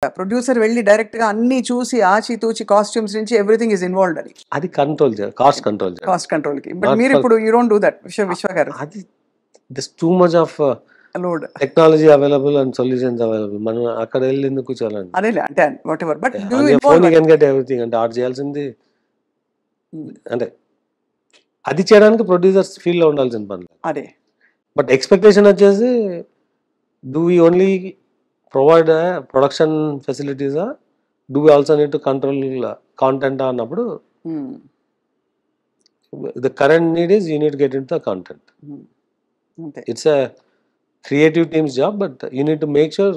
Producer వెళ్ళి డైరెక్ట్‌గా అన్నీ చూసి ఆచితూచి కాస్ట్యూమ్స్ నుంచి ఎవ్రీథింగ్ ఈస్ ఇన్వాల్వ్డ్ అని. అది కంట్రోల్ చేయాలి, కాస్ట్ కంట్రోల్ చేయాలి. కాస్ట్ కంట్రోల్‌కి. బట్ Not మీరు for- ఇప్పుడు you don't do that Vishwa garu. అది this too much of load. Technology available and solutions available. మనం అక్కడ వెళ్ళి ఎందుకు కూర్చోాలండి? అదేలే అంటే whatever. But do phone involve you can get everything. అంటే ఆర్ట్ చేయాల్సింది అంటే అది చేయడానికి ప్రొడ్యూసర్స్ ఫీల్డ్లో ఉండాల్సిన పని. అదే. బట్ ఎక్స్పెక్టేషన్ వచ్చేసి do we only provide production ఫెసిలిటీసా, do we also need to control content అన్నప్పుడు the current need is you need get in the content. అంతే. It's a creative team's job, but you need to make sure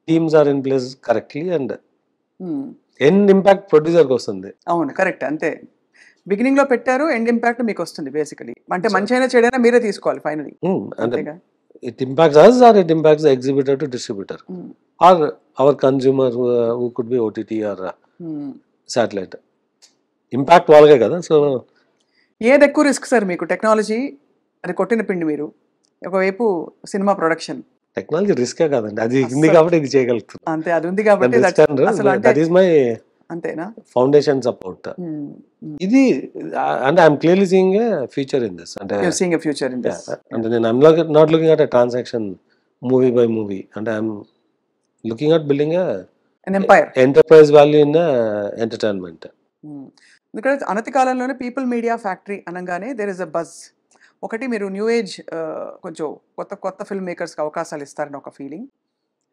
teams are in place correctly and end impact producer కి వస్తుంది. అవును, correct. అంతే. Beginning లో పెట్టారు, end impact మీకు వస్తుంది basically. అంటే మంచి అయినా చెడైనా మీరే తీసుకోవాలి finally. And it impacts us or it impacts the exhibitor to distributor or our consumer who could be OTT or satellite. Impact వాళ్ళకే కదా. సో ఏది ఎక్కువ రిస్క్ సార్ మీకు? టెక్నాలజీ అది కొట్టిన పిండి మీరు, ఒకవైపు సినిమా ప్రొడక్షన్. టెక్నాలజీ రిస్కే కాదండి, అది ఉంది కాబట్టి ఇది చేయగలుగుతుంది. అంతే, అది ఉంది కాబట్టి అసలు అంటే దట్ ఈస్ మై అంతేనా ఫౌండేషన్ సపోర్ట్. ఇది అంటే I'm clearly seeing a future in this. అంటే seeing a future in this. అంటే నేను I'm not looking at a transaction movie by movie. అంటే I'm looking at building an empire, enterprise value in entertainment. ఎందుకంటే అనతి కాలంలోనే people media factory అనగానే there is a buzz. ఒకటి మీరు new age కొంచెం కొత్త కొత్త ఫిల్మ్ మేకర్స్కి అవకాశాలు ఇస్తారని ఒక ఫీలింగ్.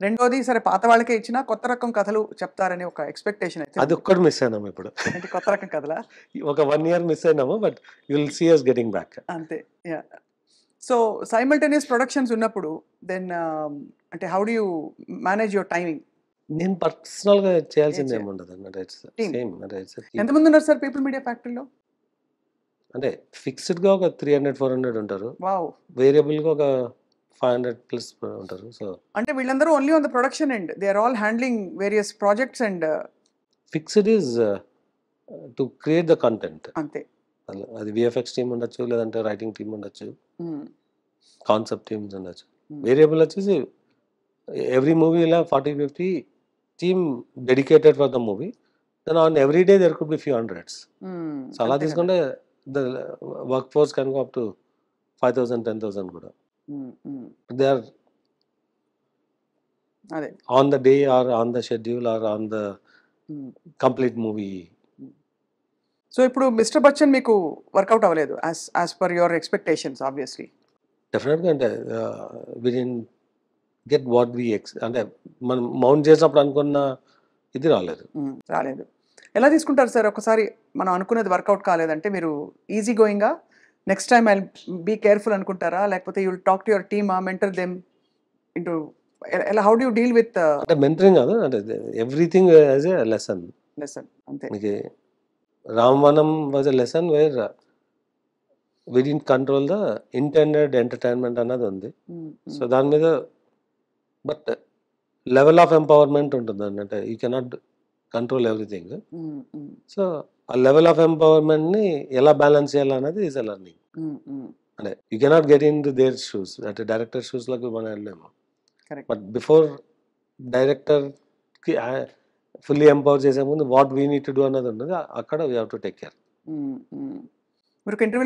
రెండోది సరే పాత వాళ్ళకే ఇచ్చినా కొత్త రకం కథలు చెప్తారని ఒక ఎక్స్పెక్టేషన్ అయితే. అది ఒక్కటి మిస్ అయినాము ఇప్పుడు. అంటే కొత్త రకం కథలా? ఒక 1 year మిస్ అయినాము, but you will see us getting back. అంతే. యా. సో సైమల్టేనియస్ ప్రొడక్షన్స్ ఉన్నప్పుడు దెన్ అంటే how do you manage your timing? నేను పర్సనల్గా చేయాల్సింది ఏమి ఉండదు అన్నమాట. It's same. అంటే ఎంతమంది ఉన్నారు సార్ పీపుల్ మీడియా ఫ్యాక్టరీలో? అంటే ఫిక్స్డ్గా ఒక 300-400 ఉంటారు. వావ్. వేరియబుల్గా ఒక 500+ ఉంటారు. సో అంటే వీళ్ళందరూ only on the production and they are all handling various projects and fixed is to create the content. అంతే. అది విఎఫ్ఎక్స్ టీమ్ ఉండొచ్చు, లేదంటే రైటింగ్ టీమ్ ఉండొచ్చు, కాన్సెప్ట్ టీమ్స్ ఉండొచ్చు. వేరియబుల్ వచ్చేసి ఎవ్రీ మూవీ ఇలా 40-50 team dedicated for the movie. Then on every day there could be few hundreds. So అలా తీసుకుంటే the work force can go up to 5,000-10,000 కూడా. They are on the day or on the schedule or on the complete movie. So ఇప్పుడు mister Bachchan మీకు work out అవ్వలేదు as per your expectations obviously. డెఫినెట్గా అంటే వి didn't get what we అంటే మనం mount చేసినప్పుడు అనుకున్న ఇది రాలేదు. ఎలా తీసుకుంటారు సార్ ఒకసారి మనం అనుకున్నది వర్కౌట్ కాలేదంటే? మీరు ఈజీ గోయింగా next time I be careful అనుకుంటారా, లేకపోతే you will talk to your team mentor them into ఎలా how do you deal with? అంటే మెంటరింగ్ కాదు, అంటే ఎవ్రీథింగ్ యాజ్ ఏ లెసన్. అంతే. మీకు Ramavanam was a lesson where we didn't control the intended entertainment అన్నది ఉంది. సో దాని మీద బట్ లెవెల్ ఆఫ్ ఎంపవర్మెంట్ ఉంటుంది. అంటే you cannot control everything. So ఆ లెవెల్ ఆఫ్ ఎంపవర్మెంట్ని ఎలా బ్యాలెన్స్ చేయాలన్నది ఈజ్ ఎ లర్నింగ్. అంటే you cannot get in to their shoes. అంటే డైరెక్టర్ షూస్లోకి మనం వెళ్ళలేము. బట్ బిఫోర్ డైరెక్టర్కి ఫుల్లీ ఎంపవర్ చేసే ముందు what we need to do అన్నది ఉన్నది. అక్కడ we have to take care. మీరు ఇంటర్వ్యూ